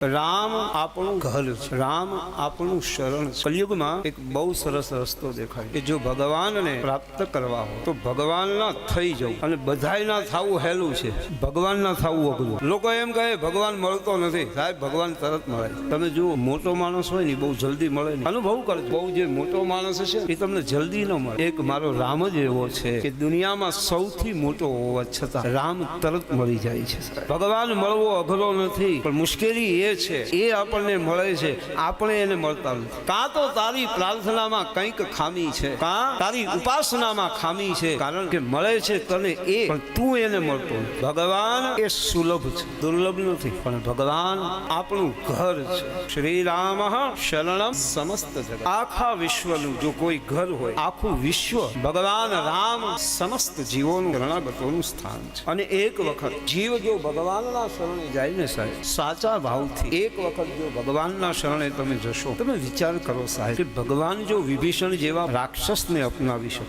રામ આપણું ઘર છે, રામ આપણું શરણ છે। કલિયુગમાં એક બહુ સરસ રસ્તો દેખાય કે જો ભગવાનને પ્રાપ્ત કરવા હોય તો ભગવાનના થઈ જવું, અને બધાયના થવું હેલું છે, ભગવાનના થવું અઘરું। લોકો એમ કહે ભગવાન મળતો નથી, સાહેબ ભગવાન તરત મળે। તમે જુઓ મોટો માણસ હોય ને બહુ જલ્દી મળે નહીં, અનુભવ કરજો। બહુ જે મોટો માણસ છે એ તમને જલ્દી ન મળે। એક મારો રામ જ એવો છે કે દુનિયામાં સૌથી મોટો હોવા છતાં રામ તરત મળી જાય છે। ભગવાન મળવો અઘરો નથી, પણ મુશ્કેલી એ છે એ આપણને મળે છે, આપણે એને મળતા નથી। કાં તો તારી પ્રાર્થનામાં કંઈક ખામી છે, કાં તારી ઉપાસનામાં ખામી છે, કારણ કે મળે છે તને એ, પણ તું એને મળતો નથી। ભગવાન એ સુલભ છે, દુર્લભ નથી, પણ ભગવાન આપણું ઘર છે। શ્રી રામ શરણમ સમસ્ત જગત। આખા વિશ્વનું જો કોઈ ઘર હોય, આખું વિશ્વ ભગવાન રામ સમસ્ત જીવોનું શરણાગતોનું સ્થાન છે। અને એક વખત જીવ જો ભગવાનના શરણે જાય ને સાહેબ, સાચા ભાવથી એક વખત જો ભગવાનના શરણે તમે જશો, તમે વિચાર કરો સાહેબ કે ભગવાન જો વિભીષણ જેવા રાક્ષસને અપનાવી શકે,